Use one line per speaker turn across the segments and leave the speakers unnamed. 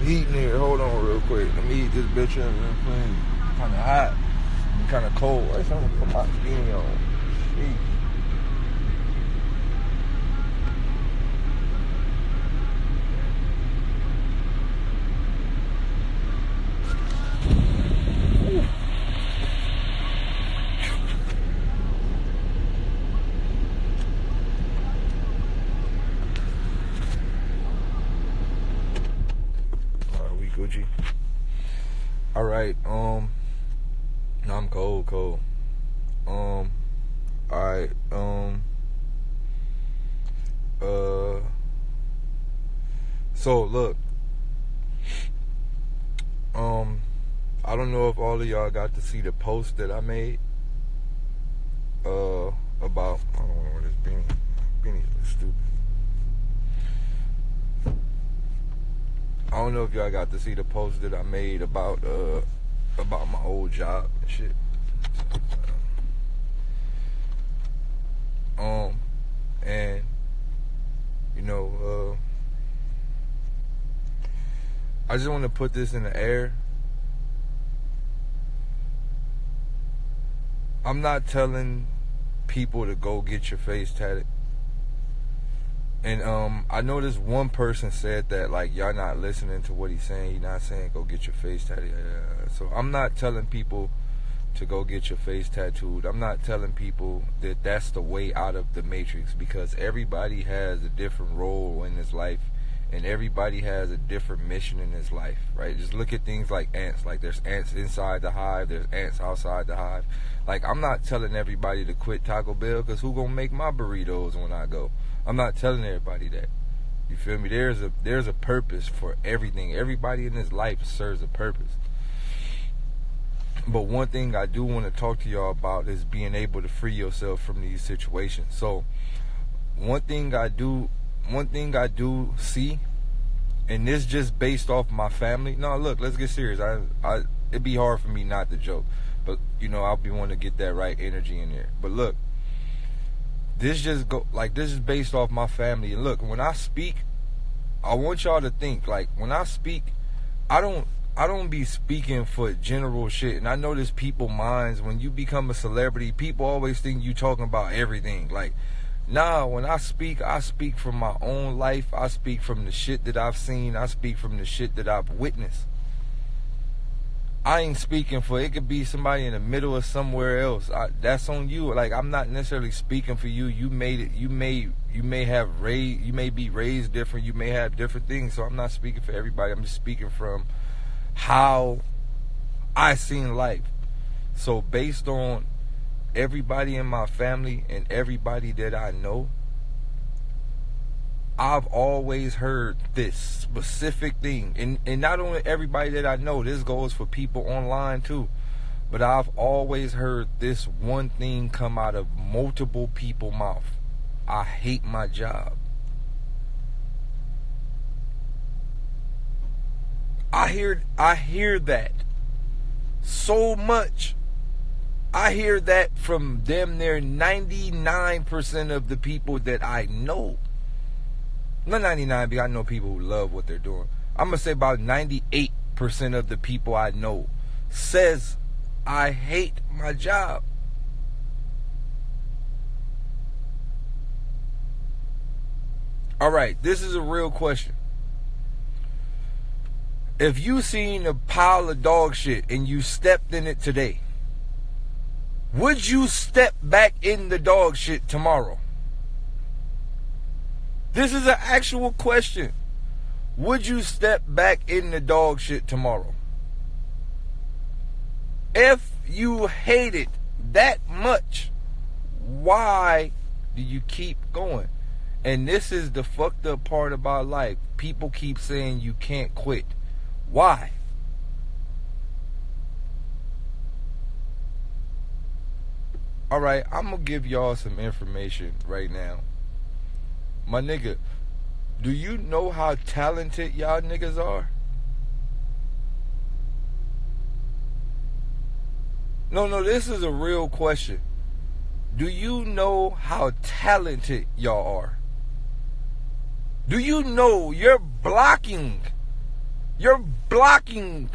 heating here. Hold on real quick. Let me heat this bitch up real quick. Kind of hot and kind of cold. Why something put my beanie on? Shit. Gucci. All right. No, I'm cold. All right. So look. I don't know if all of y'all got to see the post that I made. About I don't know where this beanie looks stupid. I don't know if y'all got to see the post that I made about my old job and shit. And you know, I just want to put this in the air. I'm not telling people to go get your face tatted. And I know this one person said that, like, y'all not listening to what he's saying. He's not saying go get your face tattooed. So I'm not telling people to go get your face tattooed. I'm not telling people that that's the way out of the matrix, because everybody has a different role in this life, and everybody has a different mission in this life, right? Just look at things like ants. Like, there's ants inside the hive, there's ants outside the hive. Like, I'm not telling everybody to quit Taco Bell, because who gonna make my burritos when I go? I'm not telling everybody that. You feel me? There's a purpose for everything. Everybody in this life serves a purpose. But one thing I do want to talk to y'all about is being able to free yourself from these situations. So one thing I do see, and this just based off my family. No, look, let's get serious. It'd be hard for me not to joke, but you know, I'll be wanting to get that right energy in there. But look, this is based off my family. And look, when I speak, I want y'all to think, like, when I speak, I don't be speaking for general shit. And I know there's people minds, when you become a celebrity, people always think you talking about everything. Like, nah, when I speak from my own life. I speak from the shit that I've seen. I speak from the shit that I've witnessed. I ain't speaking for, it could be somebody in the middle of somewhere else. That's on you. Like, I'm not necessarily speaking for you. You made it. You may be raised different. You may have different things. So I'm not speaking for everybody. I'm just speaking from how I seen life. So based on everybody in my family and everybody that I know, I've always heard this specific thing, and not only everybody that I know, this goes for people online too, but I've always heard this one thing come out of multiple people's mouth: I hate my job. I hear that so much. I hear that from damn near 99% of the people that I know. Not 99, because I know people who love what they're doing. I'm going to say about 98% of the people I know says, I hate my job. All right, this is a real question. If you seen a pile of dog shit and you stepped in it today, would you step back in the dog shit tomorrow? This is an actual question. Would you step back in the dog shit tomorrow? If you hate it that much, why do you keep going? And this is the fucked up part about life. People keep saying you can't quit. Why? Alright, I'm going to give y'all some information right now. My nigga, do you know how talented y'all niggas are? No, this is a real question. Do you know how talented y'all are? Do you know you're blocking You're blocking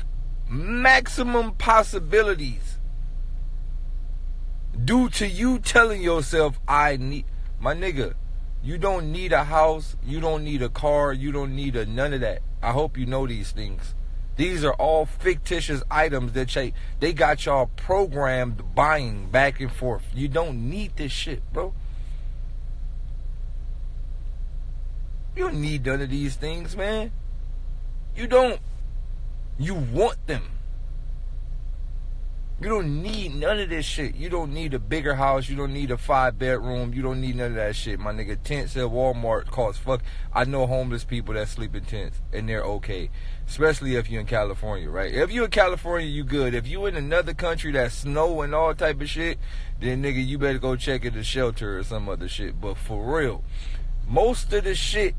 maximum possibilities due to you telling yourself, I need... My nigga, you don't need a house. You don't need a car. You don't need none of that. I hope you know these things. These are all fictitious items that they got y'all programmed buying back and forth. You don't need this shit, bro. You don't need none of these things, man. You don't. You want them. You don't need none of this shit. You don't need a bigger house. You don't need a 5-bedroom. You don't need none of that shit, my nigga. Tents at Walmart cost fuck. I know homeless people that sleep in tents, and they're okay. Especially if you're in California, right? If you're in California, you good. If you in another country that's snow and all type of shit, then nigga, you better go check at the shelter or some other shit. But for real, most of the shit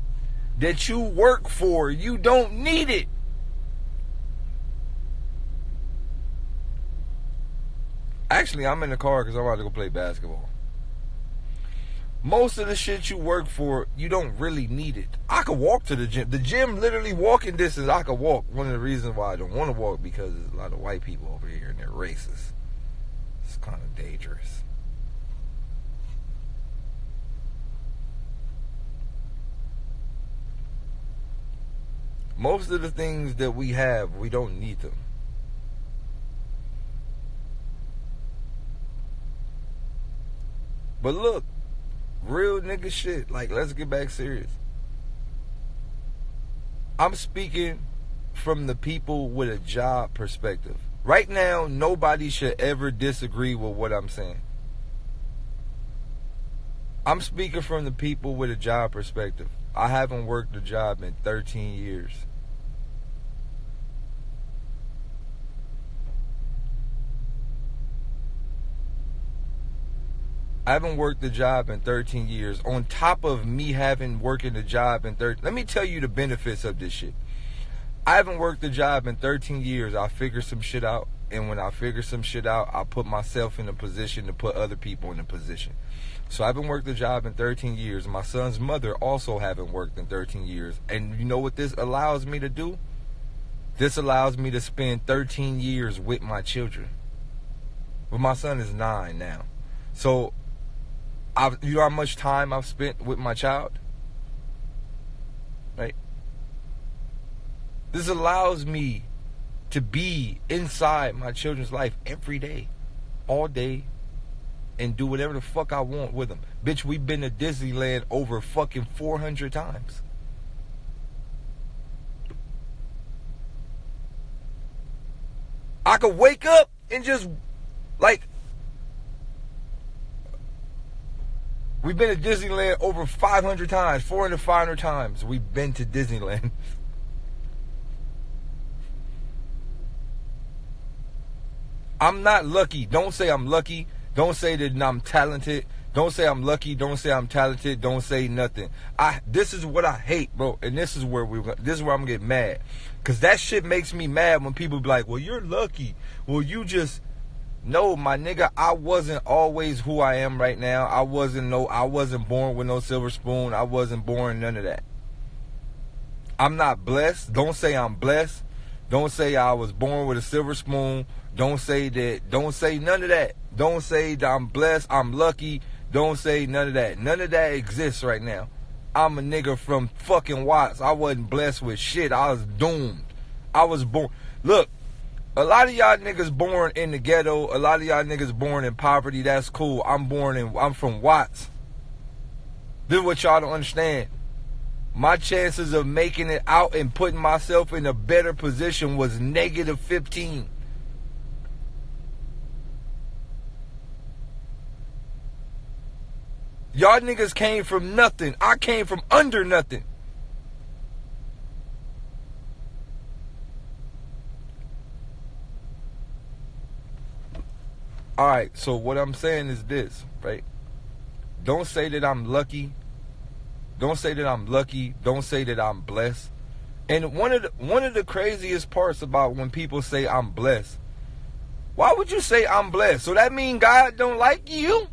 that you work for, you don't need it. Actually, I'm in the car because I'm about to go play basketball. Most of the shit you work for, you don't really need it. I could walk to the gym. The gym, literally walking distance, I could walk. One of the reasons why I don't want to walk, because there's a lot of white people over here and they're racist. It's kind of dangerous. Most of the things that we have, we don't need them. But look, real nigga shit, like, let's get back serious. I'm speaking from the people with a job perspective. Right now, nobody should ever disagree with what I'm saying. I'm speaking from the people with a job perspective. I haven't worked a job in 13 years. I haven't worked a job in 13 years. On top of me having working a job in 13... Let me tell you the benefits of this shit. I haven't worked a job in 13 years. I figure some shit out. And when I figure some shit out, I put myself in a position to put other people in a position. So I haven't worked a job in 13 years. My son's mother also haven't worked in 13 years. And you know what this allows me to do? This allows me to spend 13 years with my children. But my son is 9 now. So... you know how much time I've spent with my child? Right? This allows me to be inside my children's life every day, all day, and do whatever the fuck I want with them. Bitch, we've been to Disneyland over fucking 400 times. I could wake up and just, like... We've been to Disneyland over 500 times, 400, 500 times. We've been to Disneyland. I'm not lucky. Don't say I'm lucky. Don't say that I'm talented. Don't say I'm lucky. Don't say I'm talented. Don't say nothing. This is what I hate, bro. And this is where I'm gonna get mad. Cause that shit makes me mad when people be like, well, you're lucky. Well, you just... No, my nigga, I wasn't always who I am right now. I wasn't born with no silver spoon. I wasn't born none of that. I'm not blessed. Don't say I'm blessed. Don't say I was born with a silver spoon. Don't say that. Don't say none of that. Don't say that I'm blessed. I'm lucky. Don't say none of that. None of that exists right now. I'm a nigga from fucking Watts. I wasn't blessed with shit. I was doomed. I was born. Look. A lot of y'all niggas born in the ghetto. A lot of y'all niggas born in poverty. That's cool. I'm from Watts. This is what y'all don't understand. My chances of making it out and putting myself in a better position was negative 15. Y'all niggas came from nothing. I came from under nothing. Alright, so what I'm saying is this, right? Don't say that I'm lucky. Don't say that I'm lucky. Don't say that I'm blessed. And one of the craziest parts about when people say I'm blessed, why would you say I'm blessed? So that mean God don't like you?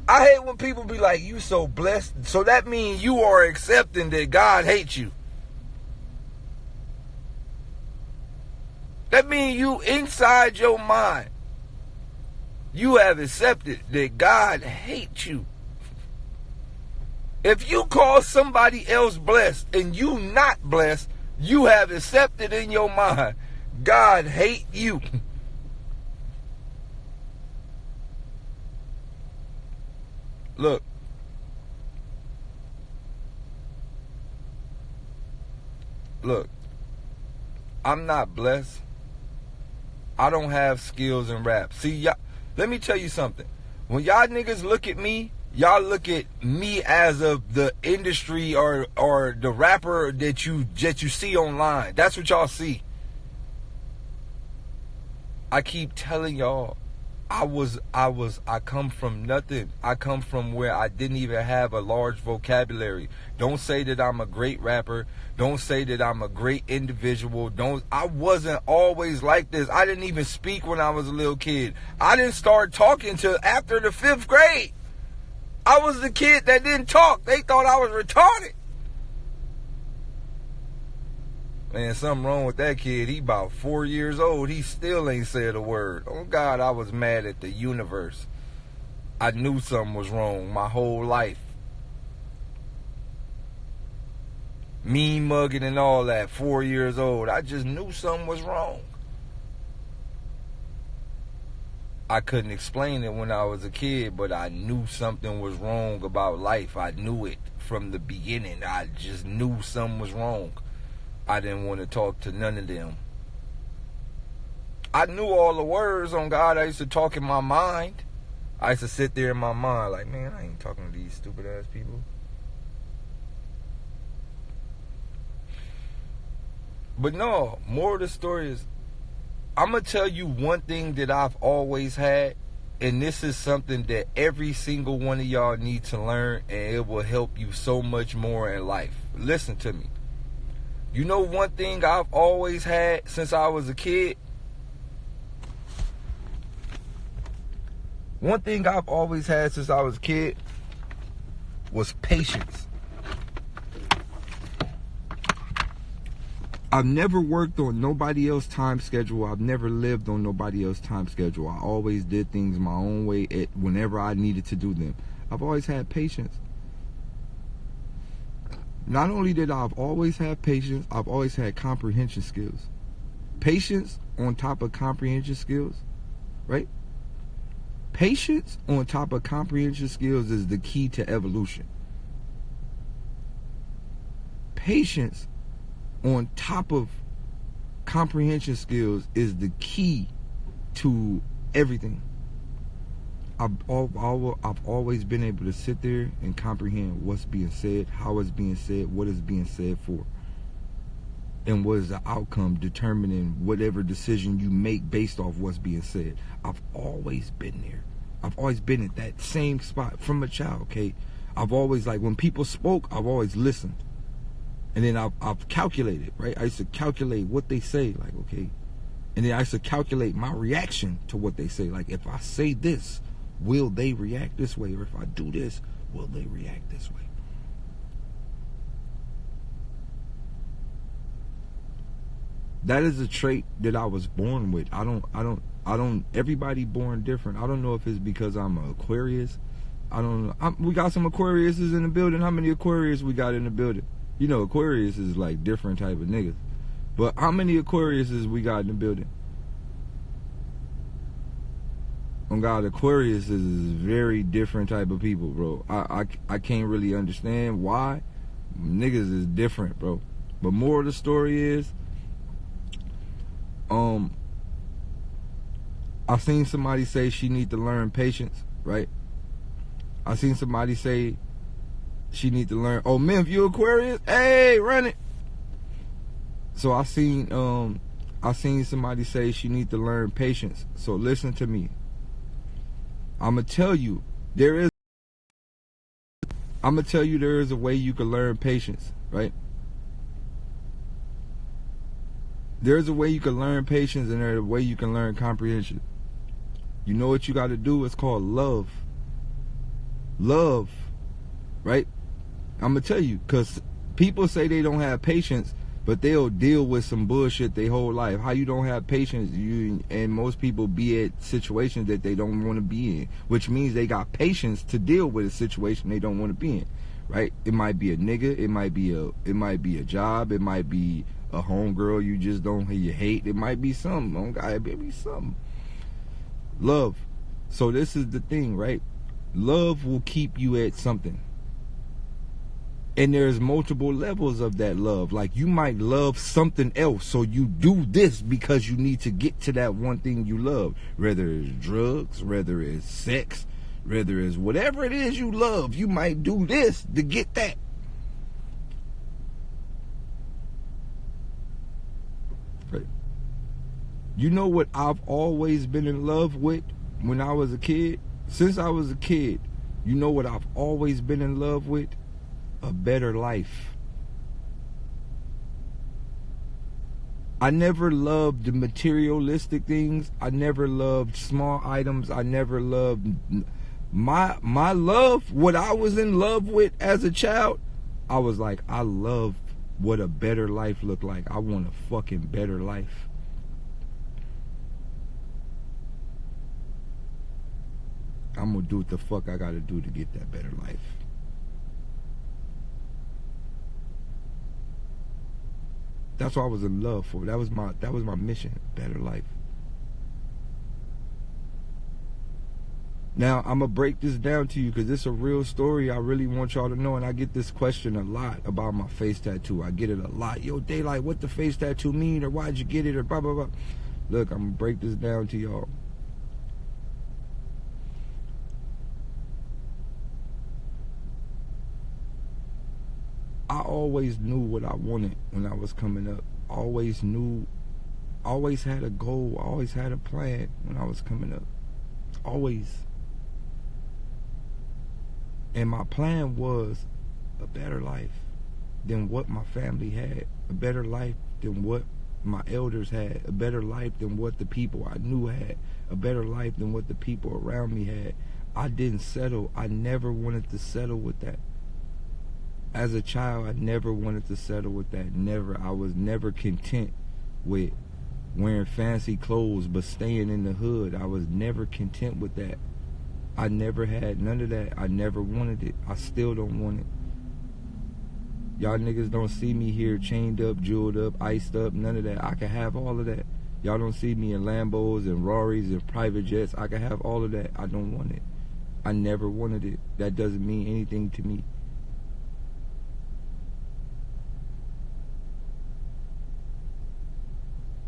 I hate when people be like, you so blessed. So that mean you are accepting that God hates you. That means you inside your mind, you have accepted that God hates you. If you call somebody else blessed and you not blessed, you have accepted in your mind, God hate you. Look. Look. I'm not blessed. I don't have skills in rap. See, y'all, let me tell you something. When y'all niggas look at me, y'all look at me as of the industry or the rapper that you see online. That's what y'all see. I keep telling y'all, I come from nothing. I come from where I didn't even have a large vocabulary. Don't say that I'm a great rapper. Don't say that I'm a great individual. I wasn't always like this. I didn't even speak when I was a little kid. I didn't start talking till after the 5th grade. I was the kid that didn't talk. They thought I was retarded. Man, something wrong with that kid. He about 4 years old. He still ain't said a word. Oh, God, I was mad at the universe. I knew something was wrong my whole life. Mean mugging and all that, 4 years old. I just knew something was wrong. I couldn't explain it when I was a kid, but I knew something was wrong about life. I knew it from the beginning. I just knew something was wrong. I didn't want to talk to none of them. I knew all the words on God. I used to talk in my mind. I used to sit there in my mind like, man, I ain't talking to these stupid ass people. But no, more of the story is, I'm going to tell you one thing that I've always had, and this is something that every single one of y'all need to learn, and it will help you so much more in life. Listen to me. You know one thing I've always had since I was a kid? One thing I've always had since I was a kid was patience. I've never worked on nobody else's time schedule. I've never lived on nobody else's time schedule. I always did things my own way whenever I needed to do them. I've always had patience. Not only did I've always had patience, I've always had comprehension skills. Patience on top of comprehension skills, right? Patience on top of comprehension skills is the key to evolution. Patience on top of comprehension skills is the key to everything. I've always been able to sit there and comprehend what's being said, how it's being said, what it's being said for, and what is the outcome determining whatever decision you make based off what's being said. I've always been there. I've always been at that same spot from a child, okay? I've always, like, when people spoke, I've always listened. And then I've calculated, right? I used to calculate what they say, like, okay. And then I used to calculate my reaction to what they say. Like, if I say this, will they react this way? Or if I do this, will they react this way? That is a trait that I was born with. I don't, everybody born different. I don't know if it's because I'm an Aquarius. I don't know. We got some Aquariuses in the building. How many Aquarius we got in the building? You know, Aquarius is like different type of niggas. But how many Aquariuses we got in the building? Oh God, Aquarius is very different type of people, bro. I can't really understand why. Niggas is different, bro. But more of the story is, I seen somebody say she need to learn patience, right? I seen somebody say she need to learn. Oh, man, if you Aquarius, hey, run it. So I seen somebody say she need to learn patience. So listen to me. I'ma tell you there is a way you can learn patience, right? There's a way you can learn patience, and there's a way you can learn comprehension. You know what you got to do? It's called love. Love, right? I'm going to tell you, because people say they don't have patience, but they'll deal with some bullshit their whole life. How you don't have patience, and most people be at situations that they don't want to be in, which means they got patience to deal with a situation they don't want to be in, right? It might be a nigga, it might be a job, it might be a homegirl you hate, it might be something. Oh God, it may be something. Love. So this is the thing, right? Love will keep you at something. And there's multiple levels of that love. Like, you might love something else, so you do this because you need to get to that one thing you love. Whether it's drugs, whether it's sex, whether it's whatever it is you love, you might do this to get that. Right. You know what I've always been in love with when I was a kid? Since I was a kid, you know what I've always been in love with? A better life. I never loved the materialistic things. I never loved small items. I never loved my love, what I was in love with as a child. I was like, I love what a better life looked like. I want a fucking better life. I'm gonna do what the fuck I gotta do to get that better life. That's what I was in love for. That was my mission, better life. Now, I'm going to break this down to you because it's a real story I really want y'all to know. And I get this question a lot about my face tattoo. I get it a lot. Yo, Daylyt, what the face tattoo mean? Or why'd you get it? Or blah, blah, blah. Look, I'm going to break this down to y'all. I always knew what I wanted when I was coming up. Always knew, always had a goal, always had a plan when I was coming up. Always. And my plan was a better life than what my family had. A better life than what my elders had. A better life than what the people I knew had. A better life than what the people around me had. I didn't settle. I never wanted to settle with that. As a child, I never wanted to settle with that. Never. I was never content with wearing fancy clothes but staying in the hood. I was never content with that. I never had none of that. I never wanted it. I still don't want it. Y'all niggas don't see me here chained up, jeweled up, iced up, none of that. I can have all of that. Y'all don't see me in Lambos and Rarries and private jets. I can have all of that. I don't want it. I never wanted it. That doesn't mean anything to me.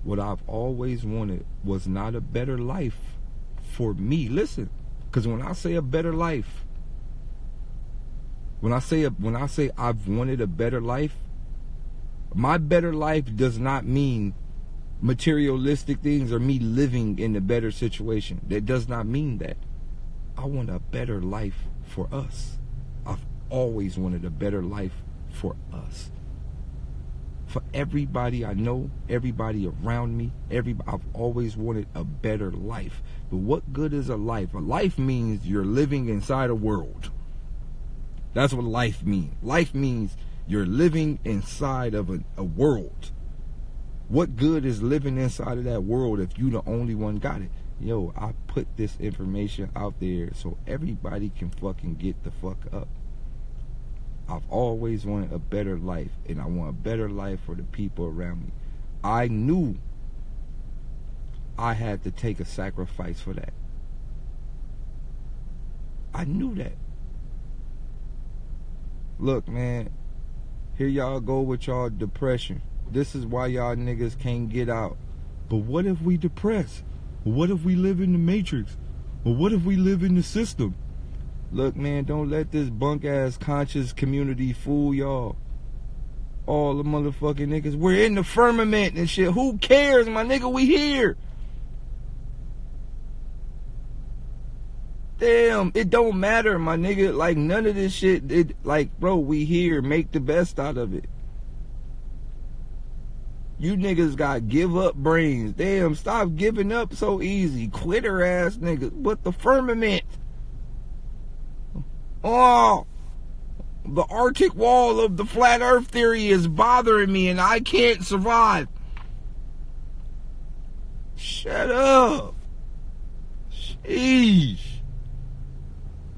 What I've always wanted was not a better life for me. Listen, because when I say a better life, when I say I've wanted a better life, my better life does not mean materialistic things or me living in a better situation. That does not mean that. I want a better life for us. I've always wanted a better life for us. For everybody I know, everybody around me, I've always wanted a better life. But what good is a life? A life means you're living inside a world. That's what life means. Life means you're living inside of a world. What good is living inside of that world if you the only one got it? Yo, I put this information out there so everybody can fucking get the fuck up. I've always wanted a better life, and I want a better life for the people around me. I knew I had to take a sacrifice for that. I knew that. Look, man, here y'all go with y'all depression. This is why y'all niggas can't get out. But what if we depressed? What if we live in the matrix? Or what if we live in the system? Look, man, don't let this bunk-ass conscious community fool y'all. All the motherfucking niggas, we're in the firmament and shit. Who cares, my nigga? We here. Damn, it don't matter, my nigga. Like, none of this shit, like, bro, we here. Make the best out of it. You niggas got give up brains. Damn, stop giving up so easy. Quitter ass niggas. What the firmament? Oh,
The Arctic wall of the flat earth theory is bothering me and I can't survive. Shut up. Sheesh.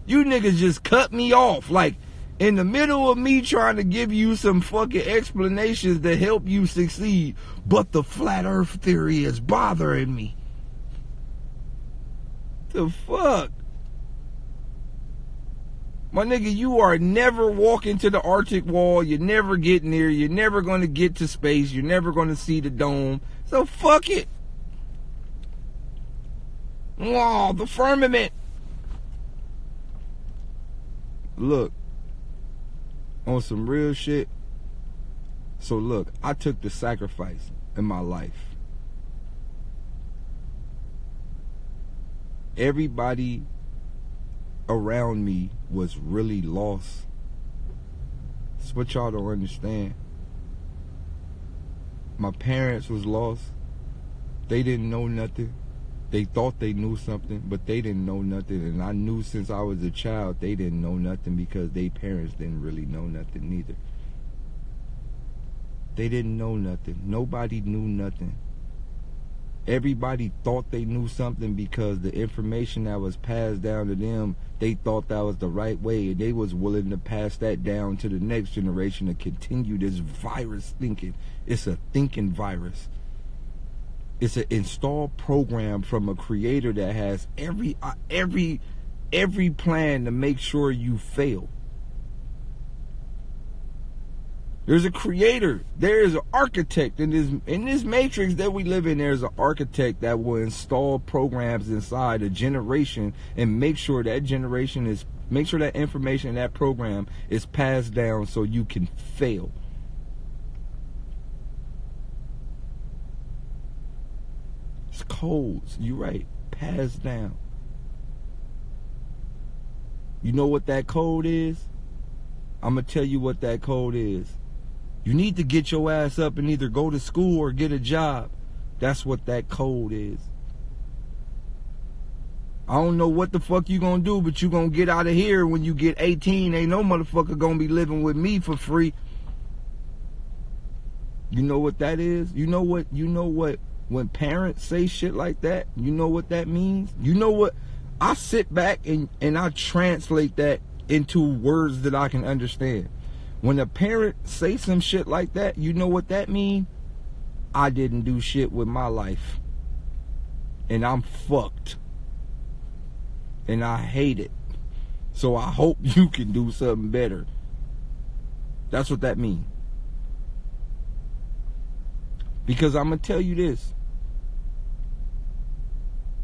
You niggas just cut me off. Like, in the middle of me trying to give you some fucking explanations to help you succeed. But the flat earth theory is bothering me. The fuck? My nigga, you are never walking to the Arctic wall. You're never getting there. You're never going to get to space. You're never going to see the dome. So fuck it. Oh, the firmament. Look, on some real shit. So look, I took the sacrifice in my life. Everybody around me was really lost. That's what y'all don't understand. My parents was lost. They didn't know nothing. They thought they knew something, but they didn't know nothing. And I knew since I was a child they didn't know nothing because their parents didn't really know nothing neither. They didn't know nothing. Nobody knew nothing. Everybody thought they knew something because the information that was passed down to them, they thought that was the right way, and they was willing to pass that down to the next generation to continue this virus thinking. It's a thinking virus. It's an installed program from a creator that has every plan to make sure you fail. There's a creator. There is an architect in this matrix that we live in. There's an architect that will install programs inside a generation and make sure that information in that program is passed down so you can fail. It's codes. You're right. Passed down. You know what that code is? I'm gonna tell you what that code is. You need to get your ass up and either go to school or get a job. That's what that code is. I don't know what the fuck you gonna do, but you gonna get out of here when you get 18. Ain't no motherfucker gonna be living with me for free. You know what that is? You know what when parents say shit like that, you know what that means? You know what? I sit back and I translate that into words that I can understand. When a parent say some shit like that, you know what that means? I didn't do shit with my life. And I'm fucked. And I hate it. So I hope you can do something better. That's what that means. Because I'm going to tell you this.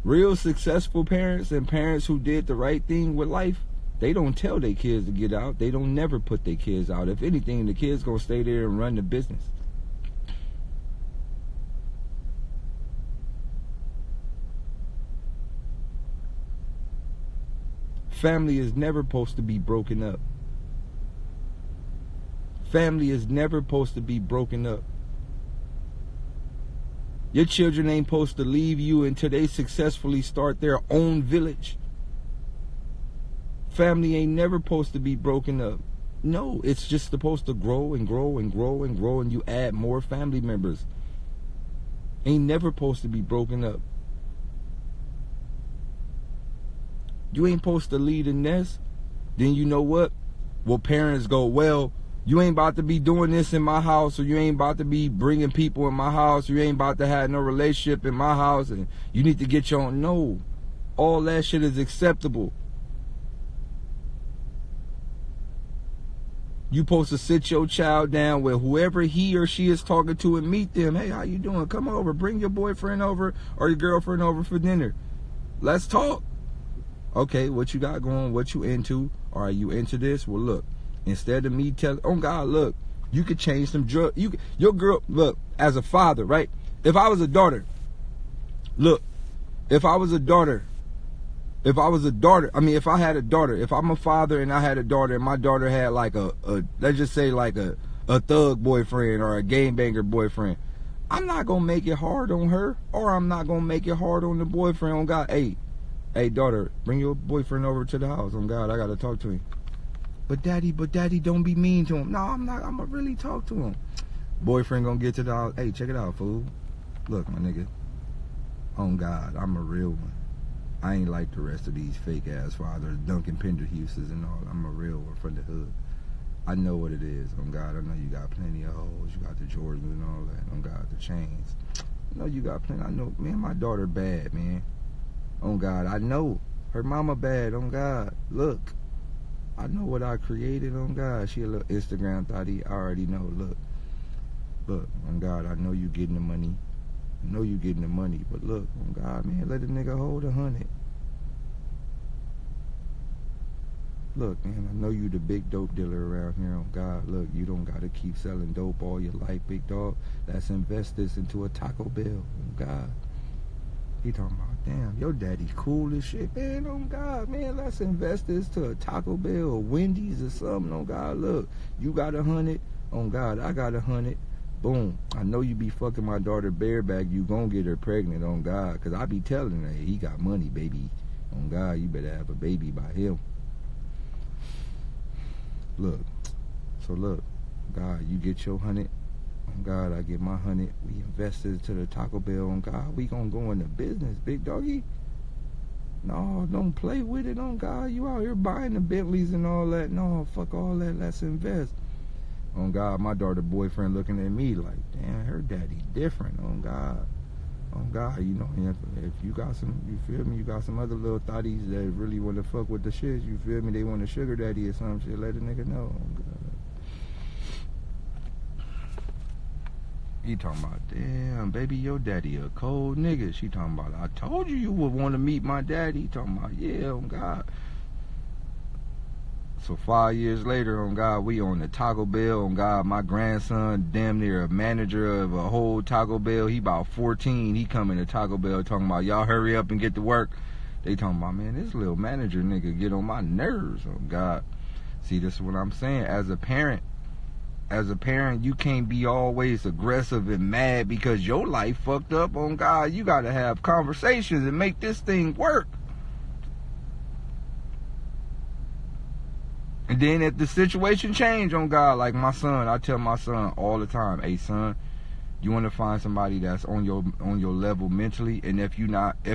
Real successful parents and parents who did the right thing with life, they don't tell their kids to get out. They don't never put their kids out. If anything, the kids gonna stay there and run the business. Family is never supposed to be broken up. Family is never supposed to be broken up. Your children ain't supposed to leave you until they successfully start their own village. Family ain't never supposed to be broken up. No, it's just supposed to grow and grow and grow and grow, and you add more family members. Ain't never supposed to be broken up. You ain't supposed to lead a nest. Then you know what? Well, parents go, well, you ain't about to be doing this in my house, or you ain't about to be bringing people in my house, or you ain't about to have no relationship in my house, and you need to get your own. No, all that shit is acceptable. You supposed to sit your child down with whoever he or she is talking to and meet them. Hey, how you doing? Come over. Bring your boyfriend over or your girlfriend over for dinner. Let's talk. Okay, what you got going? What you into? Are you into this? Well, look, instead of me telling, oh God, look, you could change some drugs. Your girl, look, as a father, right? If I was a daughter, look, if I had a daughter, if I'm a father and I had a daughter and my daughter had like a let's just say like a thug boyfriend or a gangbanger boyfriend, I'm not going to make it hard on her, or I'm not going to make it hard on the boyfriend. On God, hey daughter, bring your boyfriend over to the house. On God, I got to talk to him. but daddy, don't be mean to him. No, I'm not. I'm gonna really talk to him. Boyfriend gonna get to the house. Hey, check it out, fool. Look, my nigga. On God, I'm a real one. I ain't like the rest of these fake ass fathers, Duncan Penderhuses and all. I'm a real one from the hood. I know what it is. On God, I know you got plenty of hoes. You got the Jordans and all that. On God, the chains. I know you got plenty. I know, man, my daughter bad, man. On God, I know. Her mama bad, on God. Look, I know what I created, on God. She a little Instagram thotty. I already know. Look, on God, I know you getting the money. I know you getting the money, but look, on God, man, let a nigga hold 100. Look, man, I know you the big dope dealer around here, on God. Look, you don't gotta keep selling dope all your life, big dog. Let's invest this into a Taco Bell, on God. He talking about, damn, your daddy cool as shit, man, on God, man, let's invest this to a Taco Bell or Wendy's or something, on God. Look, you got 100, on God, I got 100. Boom. I know you be fucking my daughter bareback. You gon' get her pregnant, on God. Because I be telling her, hey, he got money, baby. On God, you better have a baby by him. Look. So look. God, you get your 100. On God, I get my 100. We invested to the Taco Bell. On God, we gonna go into business, big doggy. No, don't play with it, on God. You out here buying the Bentleys and all that. No, fuck all that. Let's invest. On God, my daughter boyfriend looking at me like, damn, her daddy different, on God. On God, you know, if you got some, you feel me, you got some other little thotties that really want to fuck with the shit, you feel me, they want a sugar daddy or some shit, let a nigga know, on God. He talking about, damn, baby, your daddy a cold nigga. She talking about, I told you would want to meet my daddy. He talking about, yeah, on God. So 5 years later, on God, we on the Taco Bell. On God, my grandson, damn near a manager of a whole Taco Bell. He about 14. He coming to Taco Bell talking about, y'all hurry up and get to work. They talking about, man, this little manager nigga get on my nerves. On God. See, this is what I'm saying. As a parent, you can't be always aggressive and mad because your life fucked up. On God, you got to have conversations and make this thing work. And then if the situation change, on God, like my son, I tell my son all the time, hey son, you want to find somebody that's on your level mentally, and if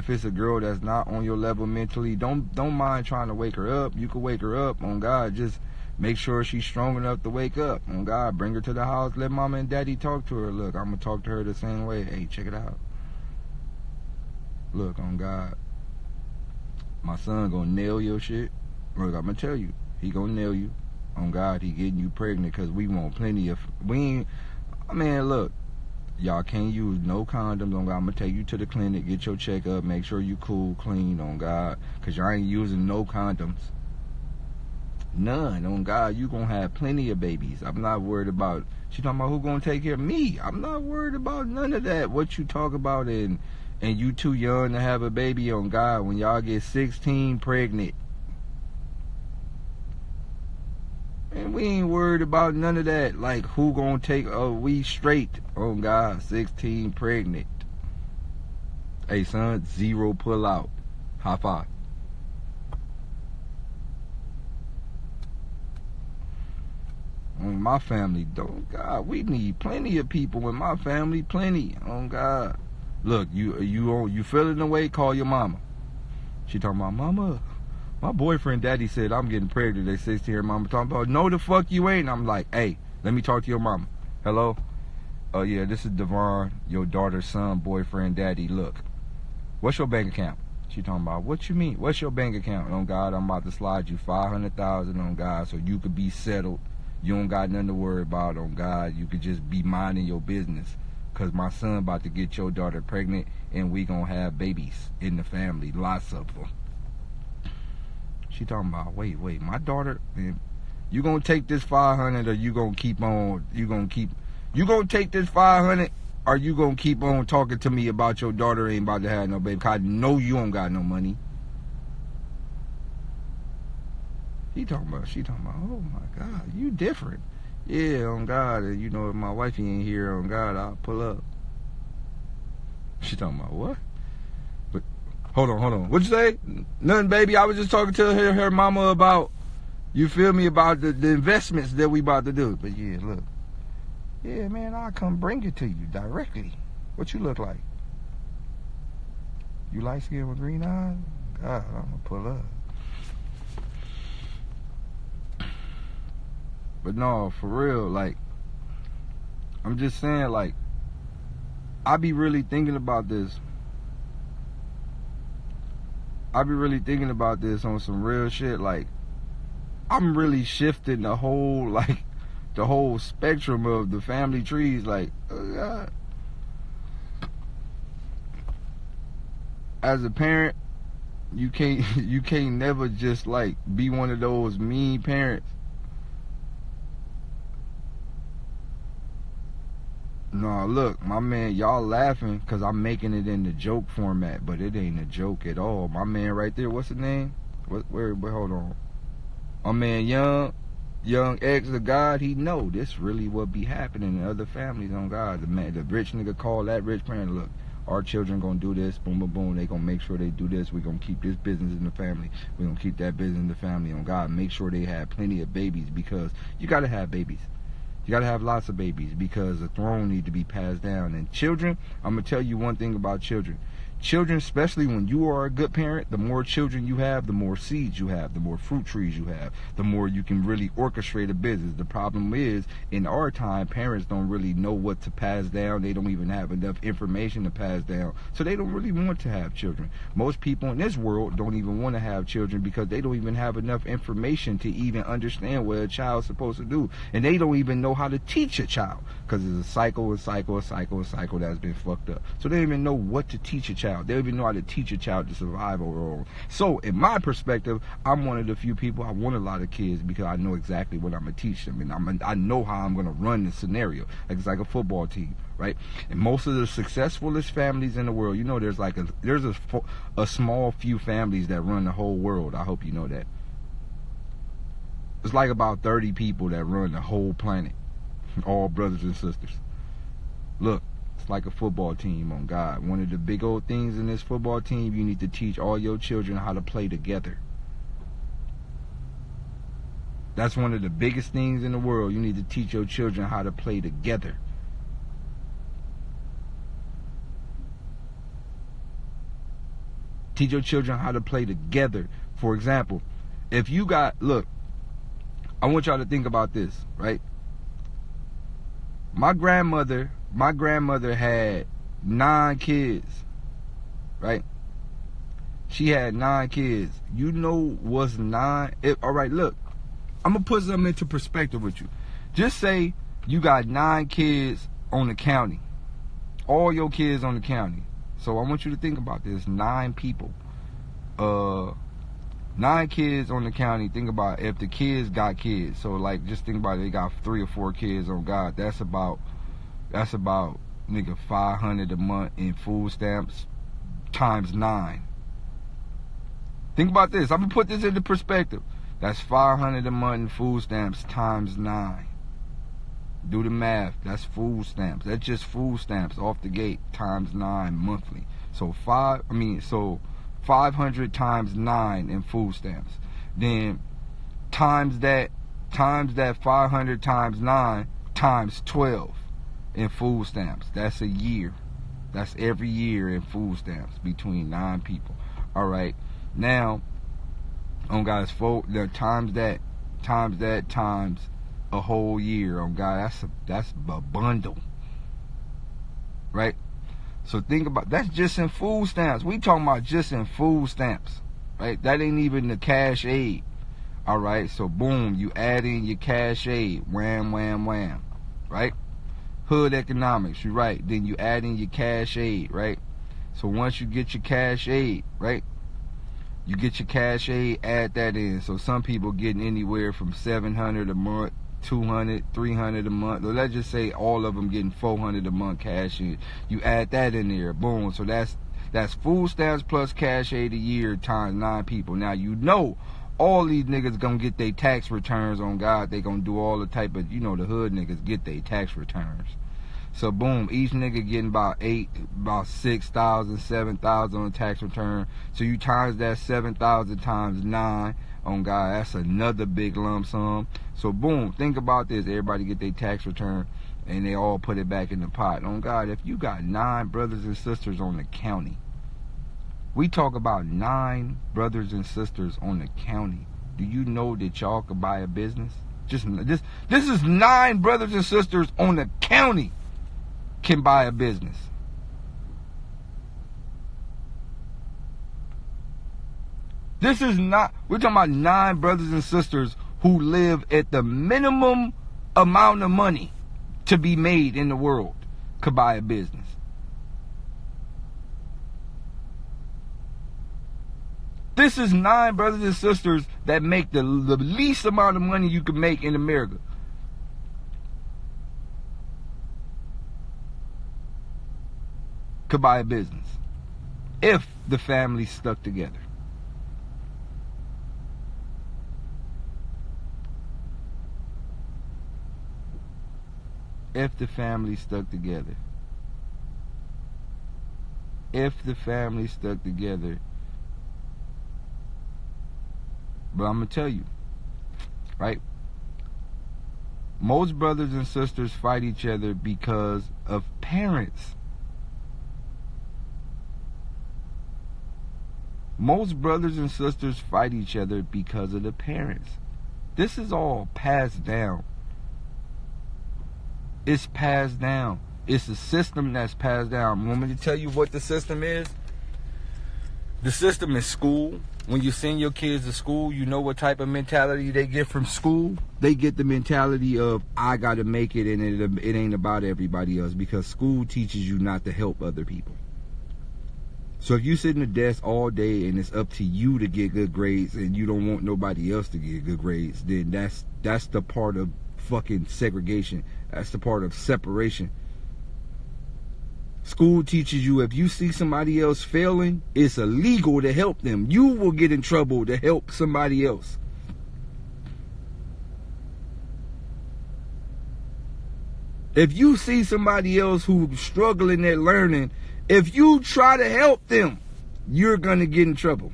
it's a girl that's not on your level mentally, don't mind trying to wake her up. You can wake her up, on God, just make sure she's strong enough to wake up. On God, bring her to the house, let mama and daddy talk to her. Look, I'm gonna talk to her the same way. Hey, check it out. Look, on God, my son gonna nail your shit. Look, I'm gonna tell you. He gonna nail you. On God, he getting you pregnant because we want plenty of... look, y'all can't use no condoms. On God, I'm gonna take you to the clinic, get your checkup, make sure you cool, clean, on God, because y'all ain't using no condoms. None. On God, you gonna have plenty of babies. I'm not worried about... She talking about who gonna take care of me. I'm not worried about none of that. What you talk about and you too young to have a baby, on God, when y'all get 16 pregnant. And we ain't worried about none of that. Like, who gonna take, we straight, on God, 16 pregnant. Hey, son, 0 pull out. High five. On my family, don't God, we need plenty of people in my family, plenty, on God. Look, you feeling the way, call your mama. She talking about, mama, my boyfriend daddy said I'm getting pregnant at 16. Her mama talking about, no the fuck you ain't. I'm like, hey, let me talk to your mama. Hello? Oh yeah, this is Devon, your daughter's son, boyfriend daddy. Look, what's your bank account? She talking about, what you mean? What's your bank account? On God, I'm about to slide you $500,000 on God so you could be settled. You don't got nothing to worry about, on God. You could just be minding your business. Cause my son about to get your daughter pregnant and we gonna have babies in the family, lots of them. She talking about, wait, my daughter, man, you gonna take this 500 or you gonna keep on, you gonna take this 500 or you gonna keep on talking to me about your daughter ain't about to have no baby? Cause I know you don't got no money. She talking about, oh my God, you different. Yeah, on God, you know, if my wifey ain't here, on God, I'll pull up. She talking about, what? But hold on. What'd you say? Nothing, baby. I was just talking to her mama about You feel me about the investments that we about to do. But yeah, look. Yeah, man, I'll come bring it to you directly. What you look like? You light skin with green eyes? God, I'm gonna pull up. But no, for real, like, I'm just saying, like, I be really thinking about this. I be really thinking about this on some real shit. Like, I'm really shifting the whole, like, the whole spectrum of the family trees. Like, oh God. As a parent, you can't never just, like, be one of those mean parents. No, look, my man, y'all laughing because I'm making it in the joke format, but it ain't a joke at all. My man right there, what's his name? Where hold on. My man, young ex of God, he know this really what be happening in other families on God. The rich nigga call that rich parent, look, our children gonna do this, boom, boom, boom. They gonna make sure they do this. We gonna keep this business in the family. We gonna keep that business in the family on God. Make sure they have plenty of babies because you gotta have babies. You gotta have lots of babies because the throne need to be passed down. And children, I'm gonna tell you one thing about children. Children, especially when you are a good parent, the more children you have, the more seeds you have, the more fruit trees you have, the more you can really orchestrate a business. The problem is, in our time, parents don't really know what to pass down. They don't even have enough information to pass down. So they don't really want to have children. Most people in this world don't even want to have children because they don't even have enough information to even understand what a child's supposed to do. And they don't even know how to teach a child because it's a cycle that's been fucked up. So they don't even know what to teach a child. They don't even know how to teach a child to survive overall. So, in my perspective, I'm one of the few people, I want a lot of kids because I know exactly what I'm going to teach them. And I know how I'm going to run the scenario. Like, it's like a football team, right? And most of the successfulest families in the world, you know, there's a small few families that run the whole world. I hope you know that. It's like about 30 people that run the whole planet. All brothers and sisters. Look. It's like a football team on God. One of the big old things in this football team, you need to teach all your children how to play together. That's one of the biggest things in the world. You need to teach your children how to play together. Teach your children how to play together. For example, if you got, look, I want y'all to think about this, right? My grandmother had 9 kids, right? She had 9 kids. You know what's 9? All right, look, I'm going to put something into perspective with you. Just say you got 9 kids on the county. All your kids on the county. So I want you to think about this. 9 people. 9 kids on the county. Think about if the kids got kids. So, like, just think about it. They got 3 or 4 kids on God. That's about nigga $500 a month in food stamps times 9. Think about this. I'm gonna put this into perspective. That's $500 a month in food stamps times 9. Do the math. That's food stamps. That's just food stamps off the gate times 9 monthly. So 500 times 9 in food stamps. Then times that 500 times 9 times 12 in food stamps. That's a year. That's every year in food stamps between 9 people. All right. Now, on guys, times that times a whole year. On God, that's a bundle. Right? So think about, that's just in food stamps. We talking about just in food stamps, right? That ain't even the cash aid. All right, so boom, you add in your cash aid, wham, wham, wham, right? Hood economics, you're right. Then you add in your cash aid, right? So once you get your cash aid, right? You get your cash aid, add that in. So some people getting anywhere from $700 a month, $200, $300 a month. Let's just say all of them getting $400 a month cash in. You add that in there, boom. So that's food stamps plus cash aid a year times 9 people. Now you know all these niggas gonna get their tax returns on God. They gonna do all the type of, you know, the hood niggas get their tax returns. So boom, each nigga getting about 6,000, 7,000 on a tax return. So you times that 7,000 times 9. On God, that's another big lump sum. So boom, think about this. Everybody get their tax return and they all put it back in the pot. On God, if you got 9 brothers and sisters on the county, we talk about 9 brothers and sisters on the county. Do you know that y'all could buy a business? Just this is 9 brothers and sisters on the county can buy a business. This is not, we're talking about 9 brothers and sisters who live at the minimum amount of money to be made in the world could buy a business. This is 9 brothers and sisters that make the least amount of money you can make in America. Could buy a business if the family stuck together. If the family stuck together. If the family stuck together. But I'm going to tell you, right? Most brothers and sisters fight each other because of parents. Most brothers and sisters fight each other because of the parents. This is all passed down. It's passed down. It's a system that's passed down. Want me to tell you what the system is? The system is school. When you send your kids to school, you know what type of mentality they get from school? They get the mentality of, I gotta make it and it ain't about everybody else, because school teaches you not to help other people. So if you sit in the desk all day and it's up to you to get good grades and you don't want nobody else to get good grades, then that's the part of fucking segregation. That's the part of separation. School teaches you if you see somebody else failing, it's illegal to help them. You will get in trouble to help somebody else. If you see somebody else who's struggling at learning, if you try to help them, you're going to get in trouble.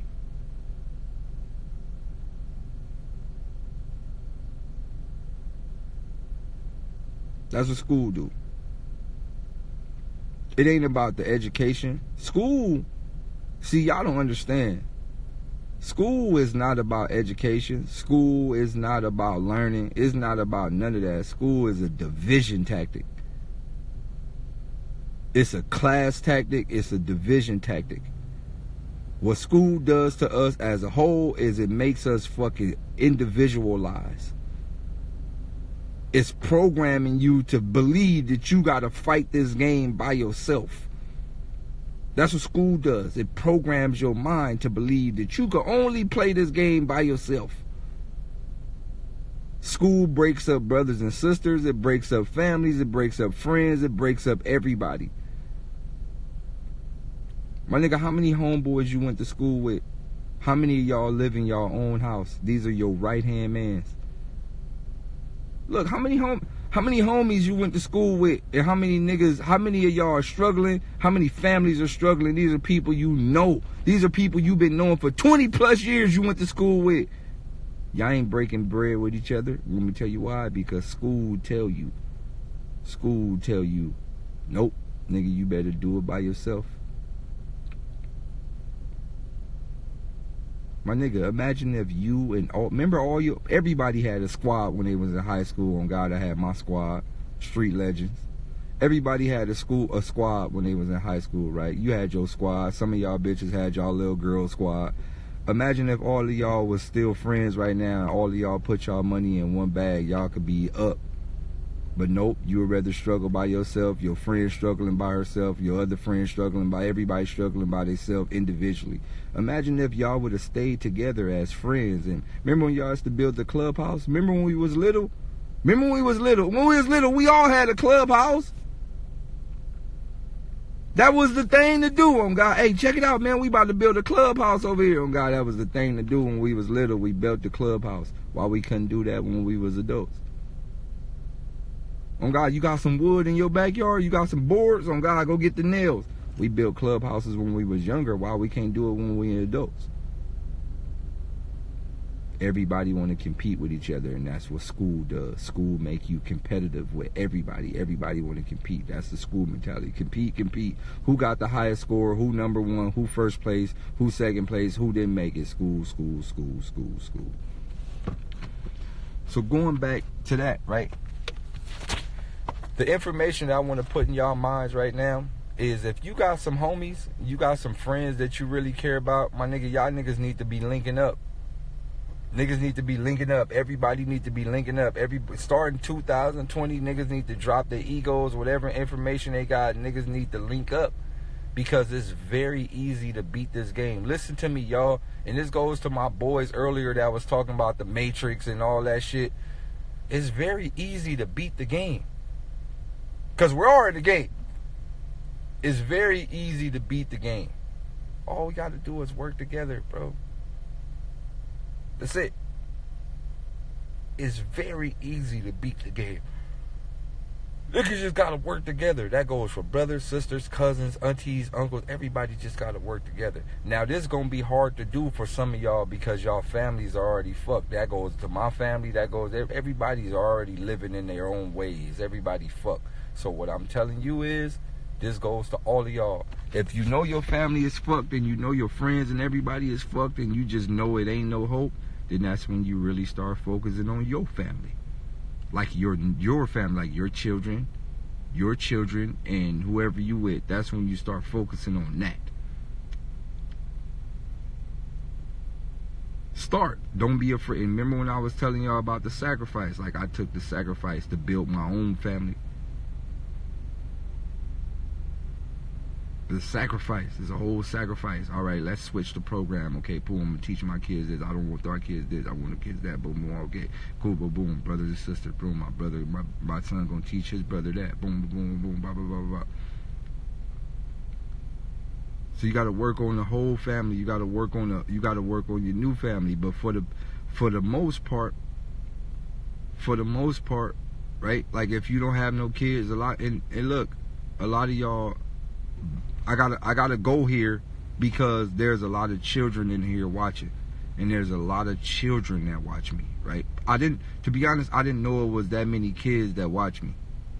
That's what school do. It ain't about the education. School, see, y'all don't understand. School is not about education. School is not about learning. It's not about none of that. School is a division tactic. It's a class tactic. It's a division tactic. What school does to us as a whole is it makes us fucking individualize. It's programming you to believe that you got to fight this game by yourself. That's what school does. It programs your mind to believe that you can only play this game by yourself. School breaks up brothers and sisters. It breaks up families. It breaks up friends. It breaks up everybody. My nigga, how many homeboys you went to school with? How many of y'all live in your own house? These are your right-hand mans. Look, how many homies you went to school with, and how many of y'all are struggling, how many families are struggling. These are people you know. These are people you've been knowing for 20 plus years you went to school with. Y'all ain't breaking bread with each other. Let me tell you why. Because school tell you, nope, nigga, you better do it by yourself. My nigga, imagine if you and everybody had a squad when they was in high school. On God, I had my squad, Street Legends. Everybody had a squad when they was in high school, right? You had your squad. Some of y'all bitches had y'all little girl squad. Imagine if all of y'all was still friends right now and all of y'all put y'all money in one bag. Y'all could be up. But nope, you would rather struggle by yourself, your friend struggling by herself, your other friend struggling by, everybody struggling by themselves individually. Imagine if y'all would have stayed together as friends. And remember when y'all used to build the clubhouse? Remember when we was little? When we was little, we all had a clubhouse. That was the thing to do, on God. Hey, check it out, man. We about to build a clubhouse over here, on God. That was the thing to do when we was little. We built the clubhouse. Why we couldn't do that when we was adults? On God, you got some wood in your backyard? You got some boards? On God, go get the nails. We built clubhouses when we was younger. Why we can't do it when we adults? Everybody want to compete with each other, and that's what school does. School make you competitive with everybody. Everybody want to compete. That's the school mentality. Compete. Who got the highest score? Who number one? Who first place? Who second place? Who didn't make it? School. So going back to that, right? The information that I want to put in y'all minds right now is if you got some homies, you got some friends that you really care about, my nigga, y'all niggas need to be linking up. Niggas need to be linking up. Everybody need to be linking up. Starting 2020, niggas need to drop their egos, whatever information they got, niggas need to link up. Because it's very easy to beat this game. Listen to me, y'all. And this goes to my boys earlier that was talking about the Matrix and all that shit. It's very easy to beat the game. Because we're all in the game. It's very easy to beat the game. All we got to do is work together, bro. That's it. It's very easy to beat the game. Niggas just gotta work together. That goes for brothers, sisters, cousins, aunties, uncles. Everybody just gotta work together. Now, this is gonna be hard to do for some of y'all because y'all families are already fucked. That goes to my family. That goes... Everybody's already living in their own ways. Everybody fucked. So what I'm telling you is, this goes to all of y'all. If you know your family is fucked and you know your friends and everybody is fucked and you just know it ain't no hope, then that's when you really start focusing on your family. Like your family, like your children and whoever you with. That's when you start focusing on that. Start. Don't be afraid. And remember when I was telling y'all about the sacrifice? Like I took the sacrifice to build my own family. The sacrifice is a whole sacrifice. All right, let's switch the program. Okay, boom, I'm teaching my kids this. I don't want our kids this. I want the kids that. Boom, boom. Okay, cool, boom, boom. Brothers and sisters. Boom, my son gonna teach his brother that. Boom, boom, boom, blah, blah, blah, blah. So you got to work on the whole family. You got to work on your new family. But for the most part, right? Like if you don't have no kids, and look, a lot of y'all. I gotta go here because there's a lot of children in here watching, and there's a lot of children that watch me, right? To be honest, I didn't know it was that many kids that watch me,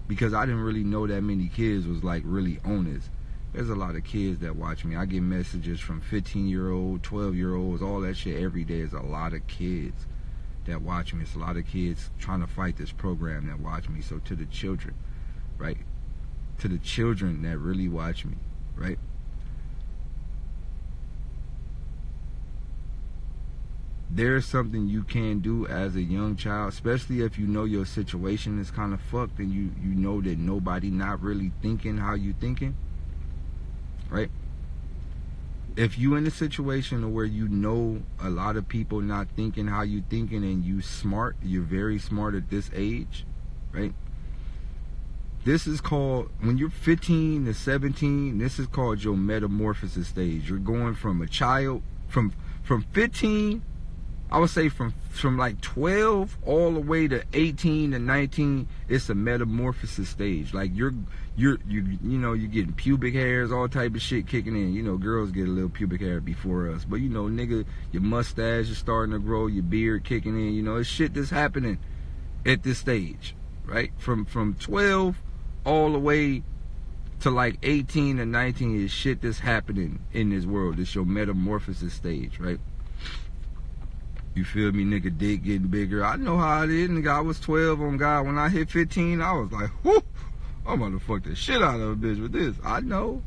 because I didn't really know that many kids was like really on this. There's a lot of kids that watch me. I get messages from 15-year-olds, 12-year-olds, all that shit every day. There's a lot of kids that watch me. It's a lot of kids trying to fight this program that watch me. So to the children, right? To the children that really watch me, right? There's something you can do as a young child, especially if you know your situation is kind of fucked and you know that nobody not really thinking how you thinking, right? If you in a situation where you know a lot of people not thinking how you thinking and you're very smart at this age, right? This is called, when you're 15 to 17, this is called your metamorphosis stage. You're going from a child, from 15, I would say from like 12 all the way to 18 to 19, it's a metamorphosis stage. Like you're getting pubic hairs, all type of shit kicking in. You know, girls get a little pubic hair before us, but you know, nigga, your mustache is starting to grow, your beard kicking in. You know, it's shit that's happening at this stage, right? From 12 all the way to like 18 and 19 is shit that's happening in this world. It's your metamorphosis stage, right? You feel me, nigga? Dick getting bigger. I know how it is, nigga. I was 12 on God. When I hit 15, I was like, whoo, I'm gonna fuck the shit out of a bitch with this. I know.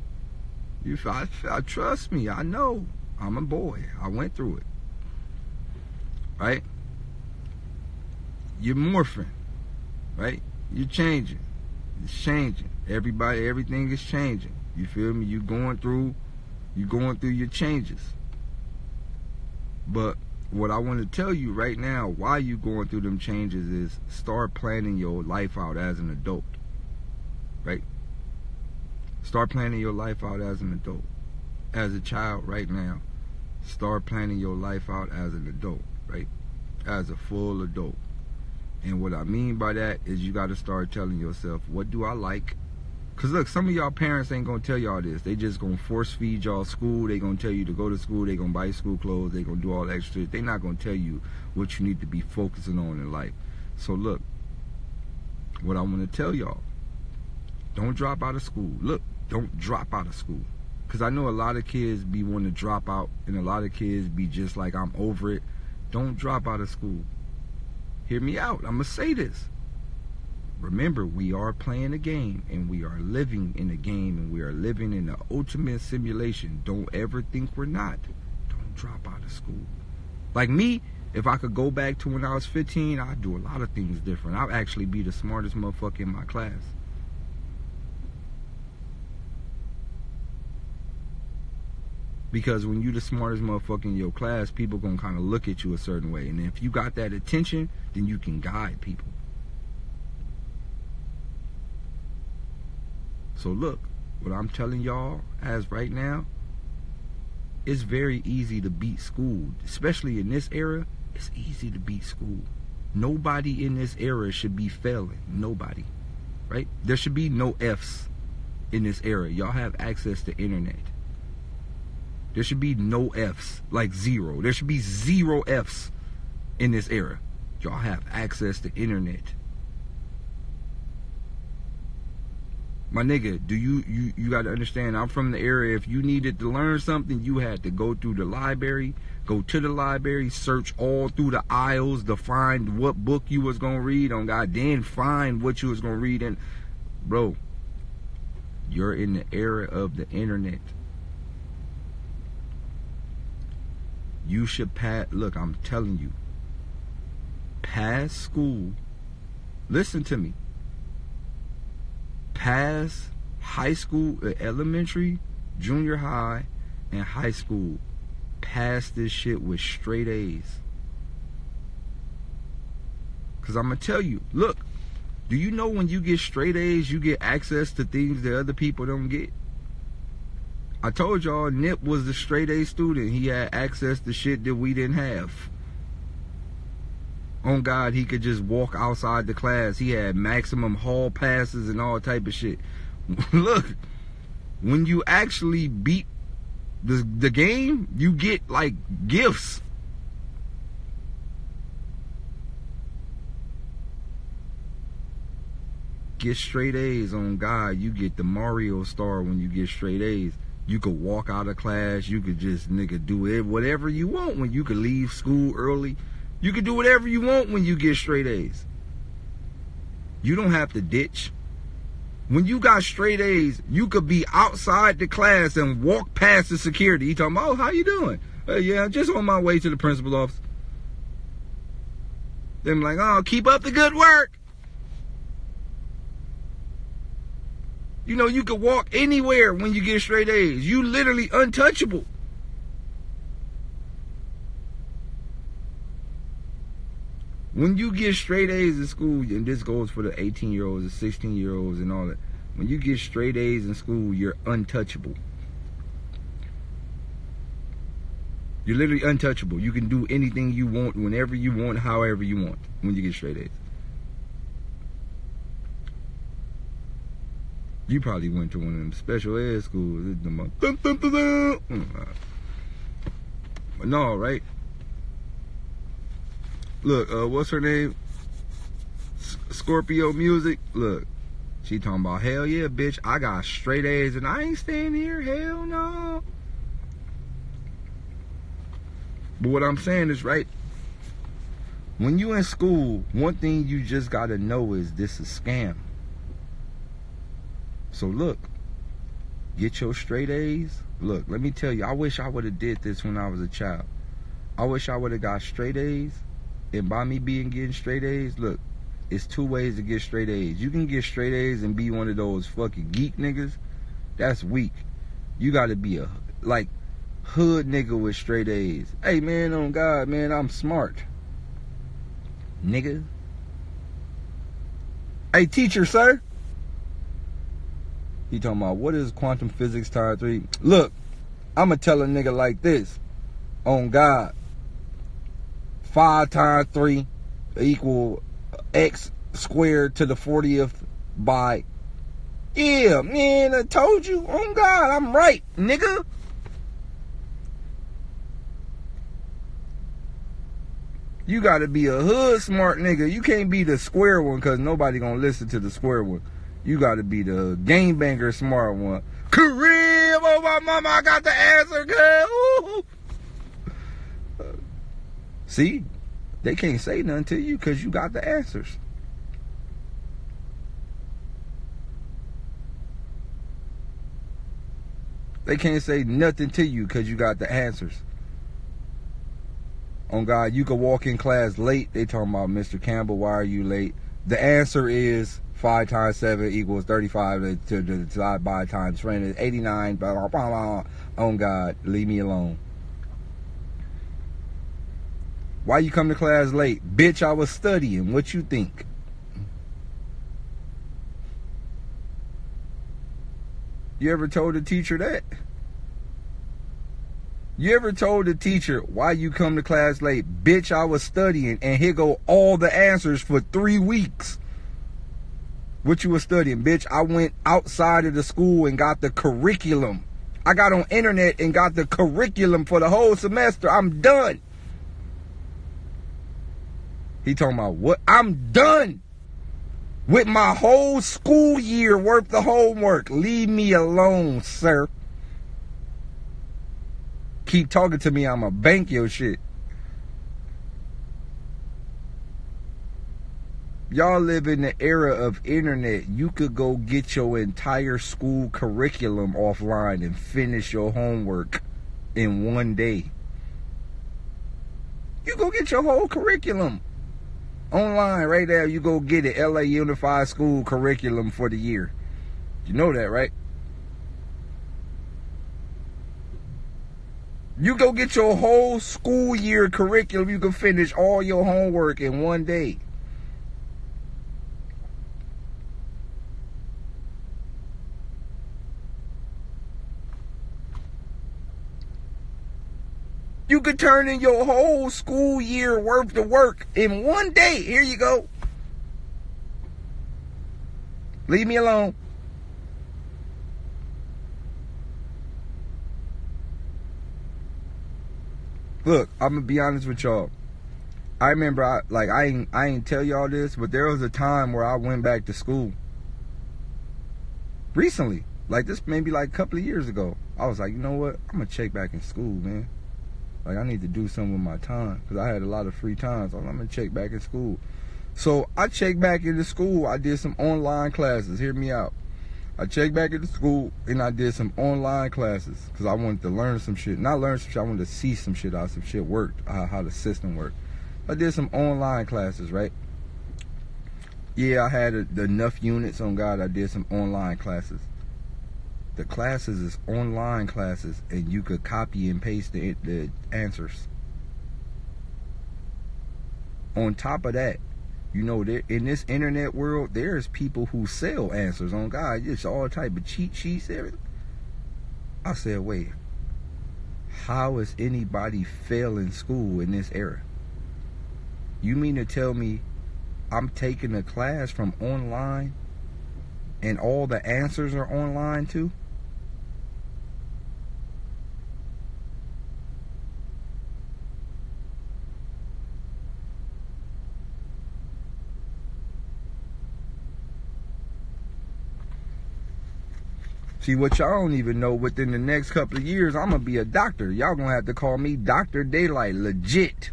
I trust me. I know. I'm a boy. I went through it. Right? You're morphing. Right? You're changing. It's changing. Everything is changing. You feel me? You're going through your changes. But what I want to tell you right now, why you going through them changes, is start planning your life out as an adult. Right? Start planning your life out as an adult. As a child right now, start planning your life out as an adult, right? As a full adult. And what I mean by that is you got to start telling yourself, what do I like? Because look, some of y'all parents ain't going to tell y'all this. They just going to force feed y'all school. They going to tell you to go to school. They going to buy you school clothes. They going to do all that extra shit. They not going to tell you what you need to be focusing on in life. So look, what I want to tell y'all, don't drop out of school. Look, don't drop out of school. Because I know a lot of kids be wanting to drop out, and a lot of kids be just like, I'm over it. Don't drop out of school. Hear me out. I'm going to say this. Remember, we are playing a game, and we are living in a game, and we are living in the ultimate simulation. Don't ever think we're not. Don't drop out of school. Like me, if I could go back to when I was 15, I'd do a lot of things different. I'd actually be the smartest motherfucker in my class. Because when you the smartest motherfucker in your class, people gonna kind of look at you a certain way. And if you got that attention, then you can guide people. So look, what I'm telling y'all as right now, it's very easy to beat school. Especially in this era, it's easy to beat school. Nobody in this era should be failing. Nobody. Right? There should be no F's in this era. Y'all have access to internet. There should be no F's, like zero. There should be 0 F's in this era. Y'all have access to internet. My nigga, you got to understand, I'm from the area. If you needed to learn something, you had to go through the library, go to the library, search all through the aisles to find what book you was going to read on God, then find what you was going to read. And bro, you're in the era of the internet. You should pass. Look, I'm telling you, pass school. Listen to me. Pass high school, elementary, junior high, and high school. Pass this shit with straight A's. Because I'm going to tell you, look, do you know when you get straight A's, you get access to things that other people don't get? I told y'all Nip was the straight A student. He had access to shit that we didn't have. On God, he could just walk outside the class. He had maximum hall passes and all type of shit. Look, when you actually beat the game, you get like gifts. Get straight A's on God. You get the Mario star when you get straight A's. You could walk out of class. You could just nigga do it, whatever you want. When you could leave school early, you could do whatever you want when you get straight A's. You don't have to ditch. When you got straight A's, you could be outside the class and walk past the security. He talking about, oh, how you doing? Yeah, just on my way to the principal's office. Them like, oh, keep up the good work. You know, you could walk anywhere when you get straight A's. You literally untouchable. When you get straight A's in school, and this goes for the 18-year-olds, the 16-year-olds, and all that. When you get straight A's in school, you're untouchable. You're literally untouchable. You can do anything you want, whenever you want, however you want, when you get straight A's. You probably went to one of them special ed schools. But no, right? Look, what's her name? Scorpio Music. Look, she talking about, hell yeah, bitch, I got straight A's and I ain't staying here. Hell no. But what I'm saying is, right, when you in school, one thing you just got to know is this is a scam. So look, get your straight A's. Look, let me tell you, I wish I would have did this when I was a child. I wish I would have got straight A's. And by me getting straight A's, look, it's 2 ways to get straight A's. You can get straight A's and be one of those fucking geek niggas. That's weak. You got to be a, like, hood nigga with straight A's. Hey, man, on God, man, I'm smart. Nigga. Hey, teacher, sir. He talking about, what is quantum physics times 3? Look, I'ma tell a nigga like this. On God. 5 times 3 equal x squared to the 40th by... Yeah, man, I told you. Oh, God, I'm right, nigga. You gotta be a hood smart nigga. You can't be the square one, because nobody gonna listen to the square one. You gotta be the gangbanger smart one. Kareem, oh my mama, I got the answer, girl. See, they can't say nothing to you because you got the answers. They can't say nothing to you because you got the answers. On God, you could walk in class late. They talking about, Mr. Campbell, why are you late? The answer is 5 times 7 equals 35 to divide by times friend is 89. Blah, blah, blah, blah. On God, leave me alone. Why you come to class late? Bitch, I was studying. What you think? You ever told the teacher that? You ever told the teacher, why you come to class late? Bitch, I was studying, and here go all the answers for 3 weeks. What you was studying? Bitch, I went outside of the school and got the curriculum. I got on internet and got the curriculum for the whole semester. I'm done. He talking about what? I'm done with my whole school year worth of homework. Leave me alone, sir. Keep talking to me, I'ma bank your shit. Y'all live in the era of internet. You could go get your entire school curriculum offline and finish your homework in one day. You go get your whole curriculum online right there. You go get it. LA Unified School curriculum for the year. You know that, right? You go get your whole school year curriculum. You can finish all your homework in one day. You could turn in your whole school year worth of work in one day. Here you go. Leave me alone. Look, I'm gonna be honest with y'all. I remember, I ain't tell y'all this, but there was a time where I went back to school. Recently, like this, maybe like a couple of years ago. I was like, you know what? I'm gonna check back in school, man. Like, I need to do something with my time because I had a lot of free time. So I'm gonna check back in school. So I checked back into school. I did some online classes. Hear me out. I checked back into school and I did some online classes because I wanted to learn some shit. Not learn some shit, I wanted to see some shit, how some shit worked, how the system worked. I did some online classes, right? Yeah, I had enough units on God. I did some online classes. The classes is online classes and you could copy and paste the answers. On top of that, you know, in this internet world, there's people who sell answers on God. Just all type of cheat sheets, everything. I said, wait, how is anybody failing school in this era? You mean to tell me I'm taking a class from online and all the answers are online too? See, what y'all don't even know, within the next couple of years, I'm going to be a doctor. Y'all going to have to call me Dr. Daylyt, legit.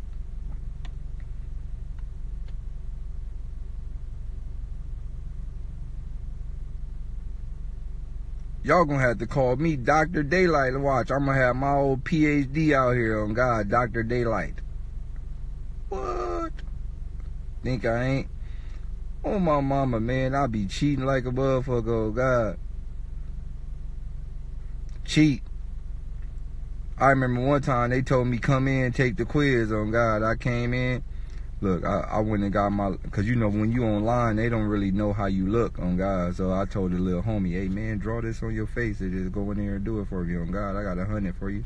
Y'all going to have to call me Dr. Daylyt. Watch, I'm going to have my old PhD out here on God, Dr. Daylyt. What? Think I ain't? Oh, my mama, man, I be cheating like a motherfucker, oh God. Cheat. I remember one time they told me come in, take the quiz on God. I came in. Look, I went and got my, because you know when you online, they don't really know how you look on God. So I told the little homie, hey man, draw this on your face and just go in there and do it for you on God. I got 100 for you.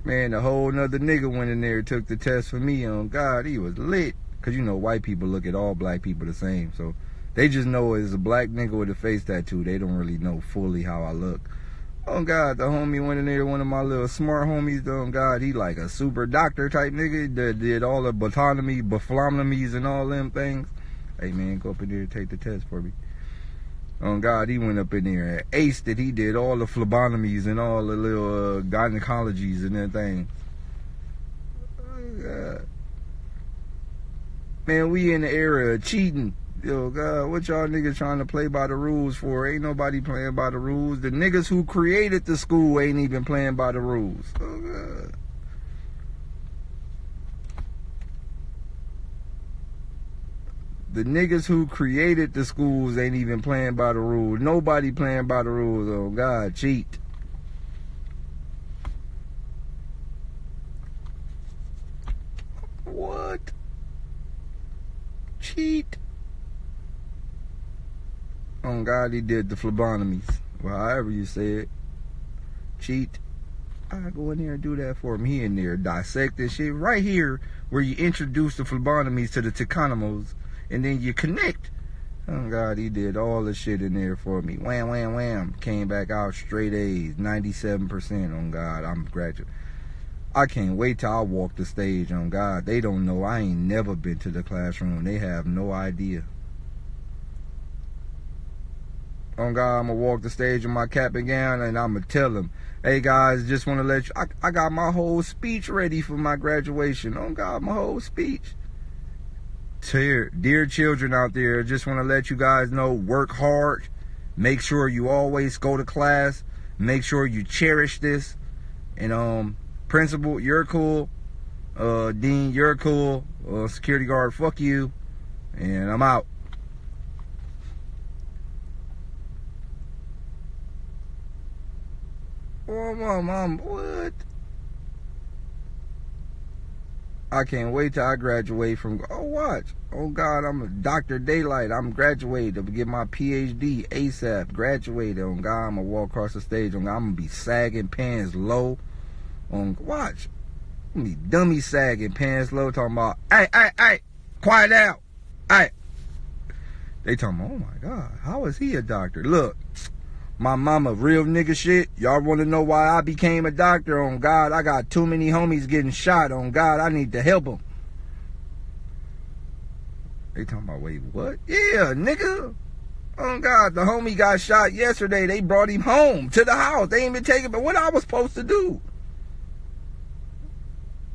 Man, a whole nother nigga went in there and took the test for me on God. He was lit. Because, you know, white people look at all black people the same. So they just know it's a black nigga with a face tattoo. They don't really know fully how I look. Oh, God, the homie went in there, one of my little smart homies, though. Oh, God, he like a super doctor type nigga that did all the baphometries and all them things. Hey, man, go up in there and take the test for me. Oh, God, he went up in there and aced it. He did all the phlebotomies and all the little gynecologies and them things. Oh, God. Man, we in the era of cheating. Yo, God, what y'all niggas trying to play by the rules for? Ain't nobody playing by the rules. The niggas who created the school ain't even playing by the rules. Oh, God. The niggas who created the schools ain't even playing by the rules. Nobody playing by the rules. Oh, God, cheat. What? Cheat. Oh, God, he did the phlebotomies. Well, however you say it. Cheat. I go in there and do that for him. He in there dissect this shit. Right here where you introduce the phlebotomies to the tecanamos. And then you connect. Oh, God, he did all the shit in there for me. Wham, wham, wham. Came back out straight A's. 97%. On God, I'm graduate. I can't wait till I walk the stage. On God, they don't know. I ain't never been to the classroom. They have no idea. On God, I'm going to walk the stage in my cap and gown, and I'm going to tell them, hey, guys, just want to let you, I got my whole speech ready for my graduation. On God, my whole speech. Dear children out there, just want to let you guys know, work hard. Make sure you always go to class. Make sure you cherish this. And principal, you're cool. Dean, you're cool. Security guard, fuck you. And I'm out. Oh, mom, what? I can't wait till I graduate from, oh, watch. Oh, God, I'm a Dr. Daylyt. I'm graduated to get my PhD ASAP. Graduated. On God, I'm going to walk across the stage. On God, I'm going to be sagging, pants low. On watch. I'm going to be dummy sagging, pants low, talking about, hey, quiet down. Hey. They talking about, oh, my God, how is he a doctor? Look. My mama, real nigga shit. Y'all want to know why I became a doctor? On God, I got too many homies getting shot. On God, I need to help them. They talking about, wait, what? Yeah, nigga. On God, the homie got shot yesterday. They brought him home to the house. They ain't even taking, but what I was supposed to do?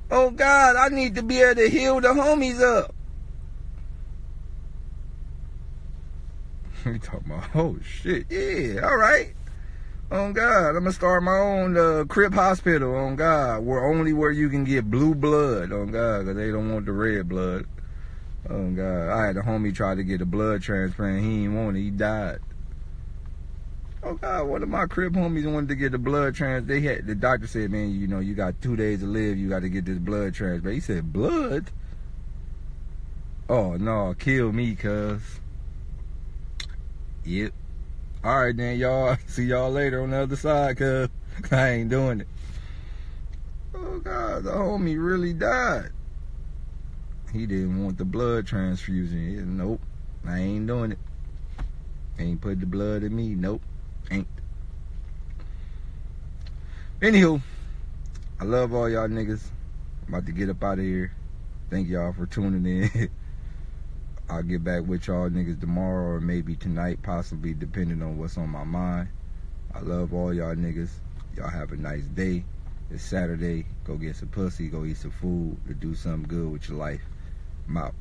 Oh God, I need to be able to heal the homies up. He talking about, oh shit, yeah, all right. On God, I'm gonna start my own crib hospital. On God, where you can get blue blood. On God, because they don't want the red blood. Oh God, I had a homie try to get a blood transplant. He didn't want it. He died. Oh God, one of my crib homies wanted to get the blood transplant. The doctor said, man, you know, you got 2 days to live. You got to get this blood transplant. He said, blood? Oh no, kill me, cuz. Yep. Alright then, y'all. See y'all later on the other side, cuz I ain't doing it. Oh God, the homie really died. He didn't want the blood transfusion. Nope. I ain't doing it. Ain't put the blood in me. Nope. Ain't. Anywho, I love all y'all niggas. I'm about to get up out of here. Thank y'all for tuning in. I'll get back with y'all niggas tomorrow or maybe tonight, possibly, depending on what's on my mind. I love all y'all niggas. Y'all have a nice day. It's Saturday. Go get some pussy. Go eat some food. To do something good with your life. I'm out.